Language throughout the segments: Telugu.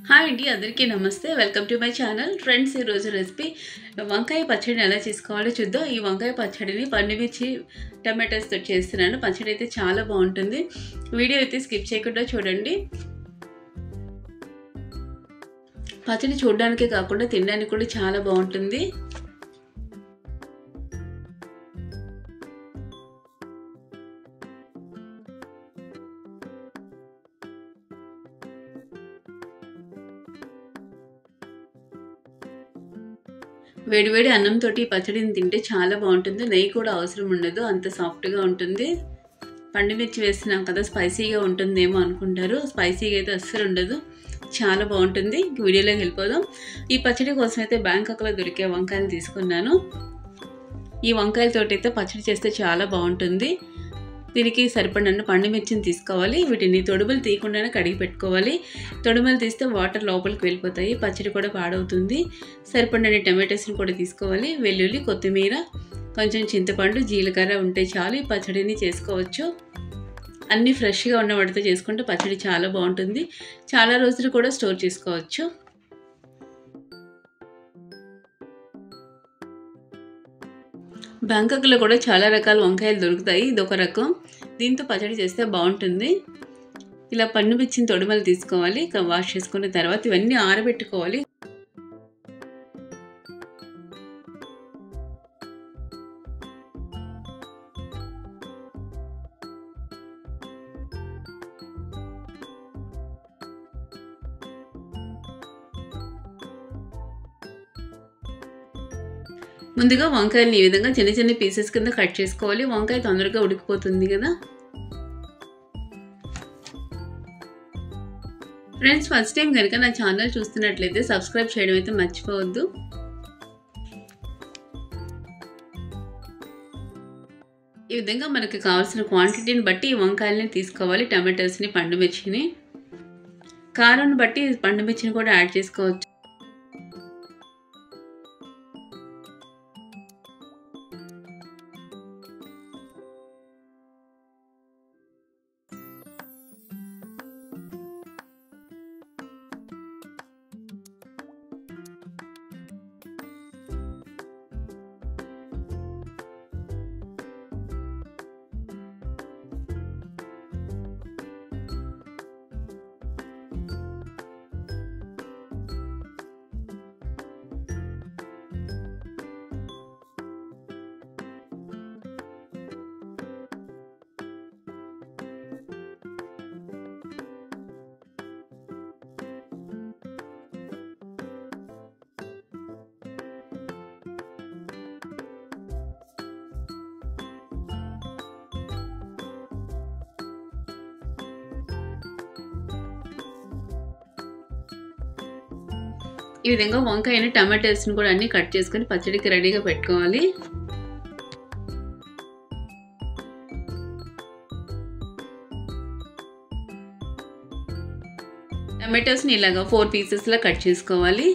హాయ్ అండి, అందరికీ నమస్తే. Welcome to my channel. Friends, ఈరోజు రెసిపీ వంకాయ పచ్చడిని ఎలా చేసుకోవాలో చూద్దాం. ఈ వంకాయ పచ్చడిని పండుమిర్చి టమాటోస్తో చేస్తున్నాను. పచ్చడి అయితే చాలా బాగుంటుంది. వీడియో అయితే స్కిప్ చేయకుండా చూడండి. పచ్చడి చూడడానికే కాకుండా తినడానికి కూడా చాలా బాగుంటుంది. వేడివేడి అన్నంతో ఈ పచ్చడిని తింటే చాలా బాగుంటుంది. నెయ్యి కూడా అవసరం ఉండదు, అంత సాఫ్ట్గా ఉంటుంది. పండుమిర్చి వేస్తున్నాం కదా, స్పైసీగా ఉంటుందేమో అనుకుంటారు. స్పైసీగా అయితే అస్సలు ఉండదు, చాలా బాగుంటుంది. వీడియోలోకి వెళ్ళిపోదాం. ఈ పచ్చడి కోసం అయితే బ్యాంకాక్లో దొరికే వంకాయలు తీసుకున్నాను. ఈ వంకాయలతోటి అయితే పచ్చడి చేస్తే చాలా బాగుంటుంది. దీనికి సరిపడిన పండుమిర్చిని తీసుకోవాలి. వీటిని తొడుములు తీయకుండానే కడిగి పెట్టుకోవాలి. తొడుములు తీస్తే వాటర్ లోపలికి వెళ్ళిపోతాయి, పచ్చడి కూడా పాడవుతుంది. సరిపడిన టమాటోస్ని కూడా తీసుకోవాలి. వెల్లుల్లి, కొత్తిమీర, కొంచెం చింతపండు, జీలకర్ర ఉంటే చాలు ఈ పచ్చడిని చేసుకోవచ్చు. అన్నీ ఫ్రెష్గా ఉన్న వాటితో చేసుకుంటే పచ్చడి చాలా బాగుంటుంది. చాలా రోజులు కూడా స్టోర్ చేసుకోవచ్చు. బ్యాంకాక్లో కూడా చాలా రకాల వంకాయలు దొరుకుతాయి. ఇదొక రకం. దీంతో పచ్చడి చేస్తే బాగుంటుంది. ఇలా పండుమిర్చిన తొడిమలు తీసుకోవాలి. వాష్ చేసుకున్న తర్వాత ఇవన్నీ ఆరబెట్టుకోవాలి. ముందుగా వంకాయని ఈ విధంగా చిన్న చిన్న పీసెస్ కింద కట్ చేసుకోవాలి. వంకాయ తొందరగా ఉడికిపోతుంది కదా. ఫ్రెండ్స్, ఫస్ట్ టైం కనుక నా ఛానల్ చూస్తున్నట్లయితే సబ్స్క్రైబ్ చేయడం అయితే మర్చిపోవద్దు. ఈ విధంగా మనకి కావాల్సిన క్వాంటిటీని బట్టి ఈ వంకాయలని తీసుకోవాలి. టమాటోస్ని, పండుమిర్చిని, కారాన్ని బట్టి పండుమిర్చిని కూడా యాడ్ చేసుకోవచ్చు. ఈ విధంగా వంకాయని, టమాటోస్ని కూడా అన్ని కట్ చేసుకొని పచ్చడికి రెడీగా పెట్టుకోవాలి. టమాటోస్ని ఇలాగా 4 పీసెస్లా కట్ చేసుకోవాలి.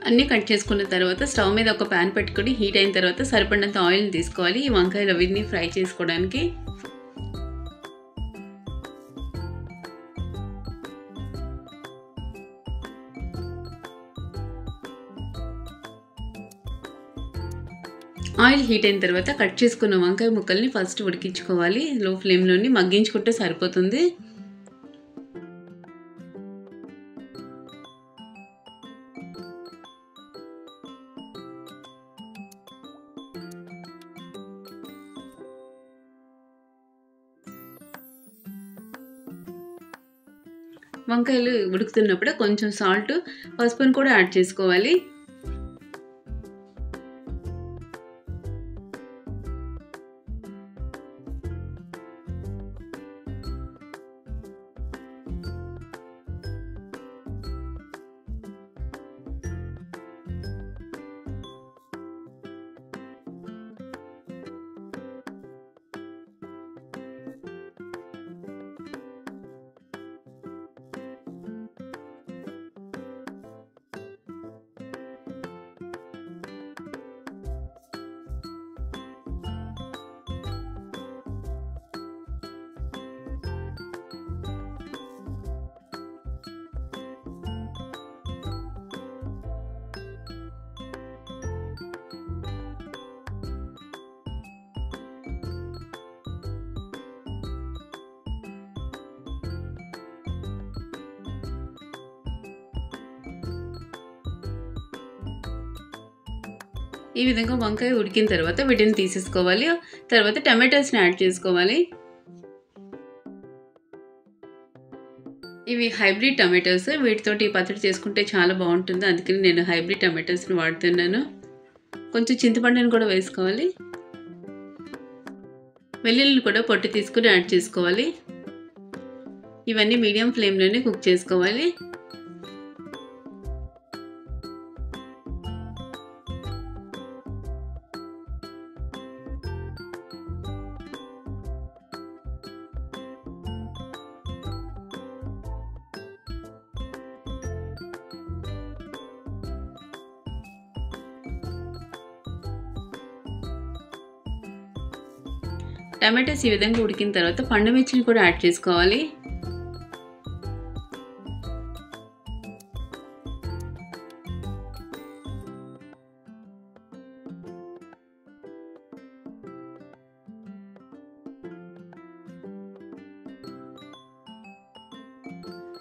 అన్నీ కట్ చేసుకున్న తర్వాత స్టవ్ మీద ఒక ప్యాన్ పెట్టుకొని హీట్ అయిన తర్వాత సరిపడినంత ఆయిల్ని తీసుకోవాలి. ఈ వంకాయలు అవన్నీ ఫ్రై చేసుకోవడానికి. ఆయిల్ హీట్ అయిన తర్వాత కట్ చేసుకున్న వంకాయ ముక్కల్ని ఫస్ట్ ఉడికించుకోవాలి. లో ఫ్లేమ్లోని మగ్గించుకుంటే సరిపోతుంది. వంకాయలు ఉడుకుతున్నప్పుడు కొంచెం సాల్ట్, పసుపుని కూడా యాడ్ చేసుకోవాలి. ఈ విధంగా వంకాయ ఉడికిన తర్వాత వీటిని తీసేసుకోవాలి. తర్వాత టమాటోస్ని యాడ్ చేసుకోవాలి. ఇవి హైబ్రిడ్ టమాటోస్. వీటితోటి పచ్చడి చేసుకుంటే చాలా బాగుంటుంది. అందుకని నేను హైబ్రిడ్ టమాటోస్ని వాడుతున్నాను. కొంచెం చింతపండుని కూడా వేసుకోవాలి. వెల్లుల్లిని కూడా పొట్టు తీసుకుని యాడ్ చేసుకోవాలి. ఇవన్నీ మీడియం ఫ్లేమ్లోనే కుక్ చేసుకోవాలి. టమాటోస్ ఈ విధంగా ఉడికిన తర్వాత పండు మిర్చిని కూడా యాడ్ చేసుకోవాలి.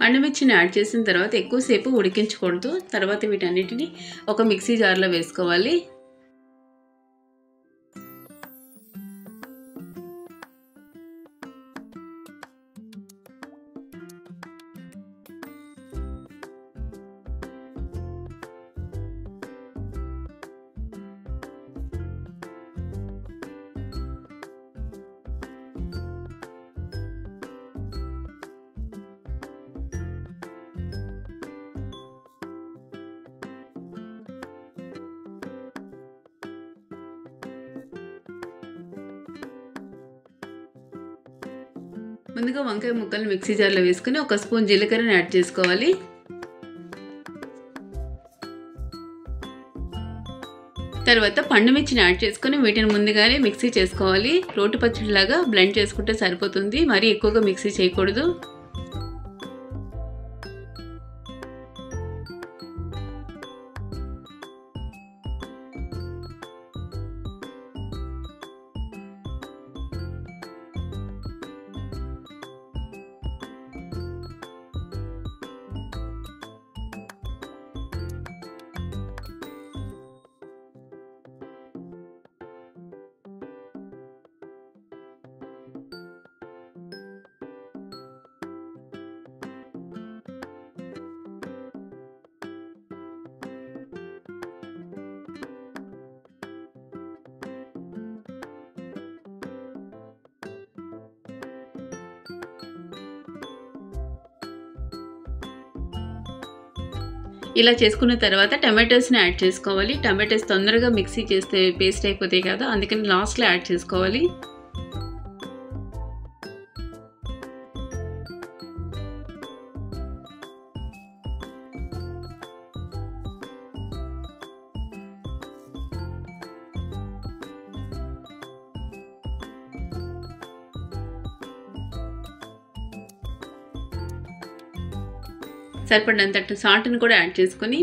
పండు మిర్చిని యాడ్ చేసిన తర్వాత ఎక్కువసేపు ఉడికించకూడదు. తర్వాత వీటన్నిటిని ఒక మిక్సీ జార్లో వేసుకోవాలి. ముందుగా వంకాయ ముక్కలు మిక్సీ జార్లో వేసుకుని ఒక స్పూన్ జీలకర్రని యాడ్ చేసుకోవాలి. తర్వాత పండు మిర్చిని యాడ్ చేసుకుని వీటిని ముందుగానే మిక్సీ చేసుకోవాలి. రోటి పచ్చడిలాగా బ్లెండ్ చేసుకుంటే సరిపోతుంది. మరీ ఎక్కువగా మిక్సీ చేయకూడదు. ఇలా చేసుకున్న తర్వాత టమాటోస్ని యాడ్ చేసుకోవాలి. టమాటోస్ తొందరగా మిక్సీ చేస్తే పేస్ట్ అయిపోతాయి కదా, అందుకని లాస్ట్లో యాడ్ చేసుకోవాలి. సరిపడినంత సాల్ట్ని కూడా యాడ్ చేసుకొని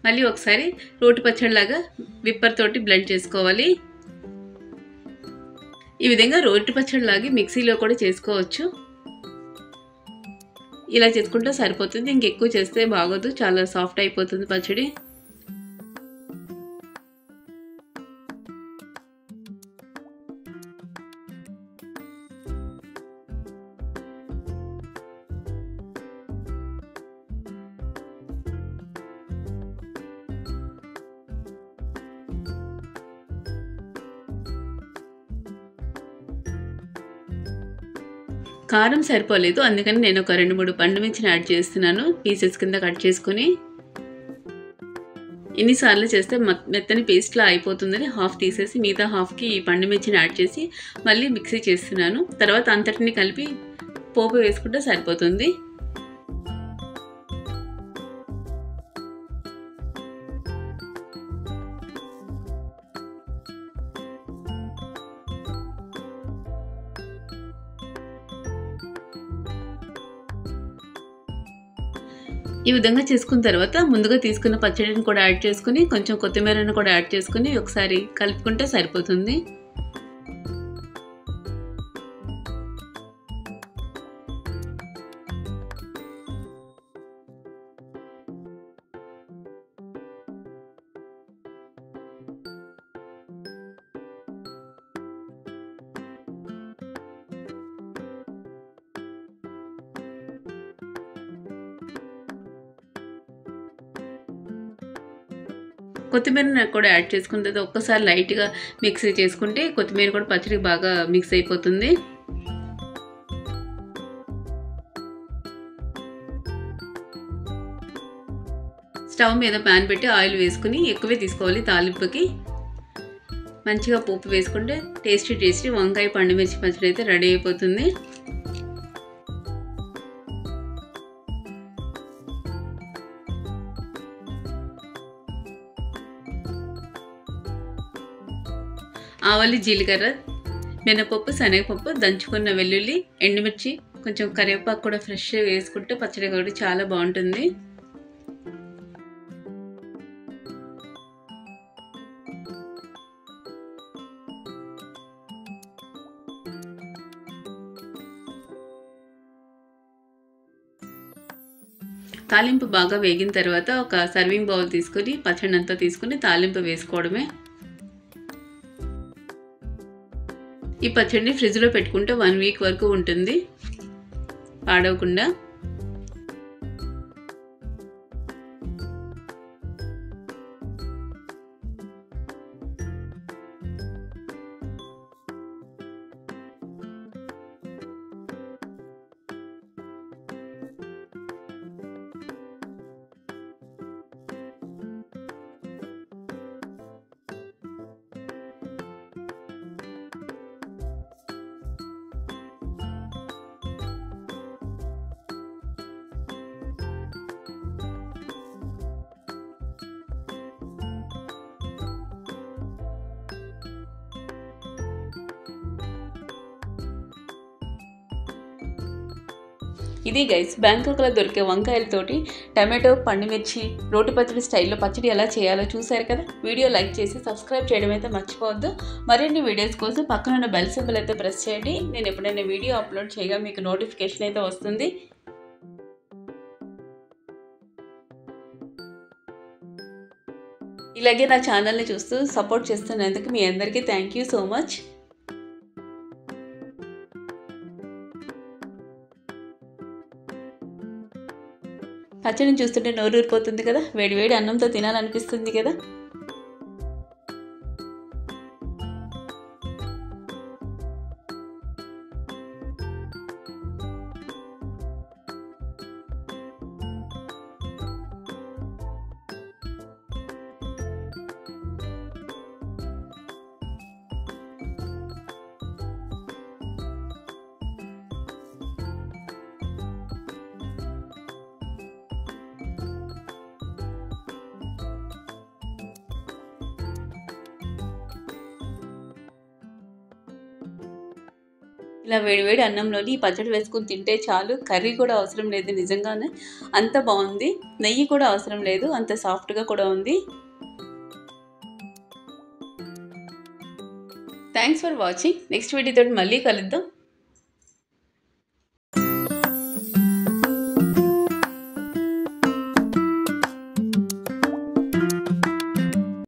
మళ్ళీ ఒకసారి రోటి పచ్చడిలాగా విప్పర్ తోటి బ్లెండ్ చేసుకోవాలి. ఈ విధంగా రోటి పచ్చడిలాగా మిక్సీలో కూడా చేసుకోవచ్చు. ఇలా చేసుకుంటే సరిపోతుంది. ఇంకెక్కువ చేస్తే బాగోదు, చాలా సాఫ్ట్ అయిపోతుంది పచ్చడి. కారం సరిపోలేదు, అందుకని నేను ఒక 2-3 పండు మిర్చిని యాడ్ చేస్తున్నాను. పీసెస్ కింద కట్ చేసుకొని ఇన్నిసార్లు చేస్తే మెత్తని పేస్ట్లా అయిపోతుందని హాఫ్ తీసేసి మిగతా హాఫ్కి ఈ పండు మిర్చిని యాడ్ చేసి మళ్ళీ మిక్సీ చేస్తున్నాను. తర్వాత అంతటిని కలిపి పోపు వేసుకుంటే సరిపోతుంది. ఈ విధంగా చేసుకున్న తర్వాత ముందుగా తీసుకున్న పచ్చడిని కూడా యాడ్ చేసుకుని కొంచెం కొత్తిమీరను కూడా యాడ్ చేసుకుని ఒకసారి కలుపుకుంటే సరిపోతుంది. కొత్తిమీర కూడా యాడ్ చేసుకున్న తర్వాత ఒక్కసారి లైట్గా మిక్స్ చేసుకుంటే కొత్తిమీర కూడా పచ్చడికి బాగా మిక్స్ అయిపోతుంది. స్టవ్ మీద ప్యాన్ పెట్టి ఆయిల్ వేసుకుని ఎక్కువే తీసుకోవాలి తాలింపుకి. మంచిగా పోపు వేసుకుంటే టేస్టీ వంకాయ పండుమిర్చి పచ్చడి అయితే రెడీ అయిపోతుంది. ఆవాలు, జీలకర్ర, మినపప్పు, శనగపప్పు, దంచుకున్న వెల్లుల్లి, ఎండుమిర్చి, కొంచెం కరివేపాకు కూడా ఫ్రెష్గా వేసుకుంటే పచ్చడి కూడా చాలా బాగుంటుంది. తాలింపు బాగా వేగిన తర్వాత ఒక సర్వింగ్ బౌల్ తీసుకొని పచ్చడి అంతా తీసుకుని తాలింపు వేసుకోవడమే. ఈ పచ్చడిని ఫ్రిడ్జ్లో పెట్టుకుంటే 1 వీక్ వరకు ఉంటుంది పాడవకుండా. ఇది గైస్ బ్యాంకాక్లో దొరికే వంకాయలతోటి టమాటో, పండుమిర్చి, రోటి పచ్చడి స్టైల్లో పచ్చడి ఎలా చేయాలో చూసారు కదా. వీడియో లైక్ చేసి సబ్స్క్రైబ్ చేయడం అయితే మర్చిపోవద్దు. మరిన్ని వీడియోస్ కోసం పక్కన ఉన్న బెల్ సింబల్ అయితే ప్రెస్ చేయండి. నేను ఎప్పుడైనా వీడియో అప్లోడ్ చేయగా మీకు నోటిఫికేషన్ అయితే వస్తుంది. ఇలాగే నా ఛానల్ని చూస్తూ సపోర్ట్ చేస్తున్నందుకు మీ అందరికీ థ్యాంక్ యూ సో మచ్. పచ్చడిని చూస్తుంటే నోరు ఊరిపోతుంది కదా, వేడి అన్నంతో తినాలనిపిస్తుంది కదా. ఇలా వేడివేడి అన్నంలోని ఈ పచ్చడి వేసుకుని తింటే చాలు. కర్రీ కూడా అవసరం లేదు, నిజంగానే అంత బాగుంది. నెయ్యి కూడా అవసరం లేదు, అంత సాఫ్ట్గా కూడా ఉంది. Thanks for watching. నెక్స్ట్ వీడియోతో మళ్ళీ కలుద్దాం.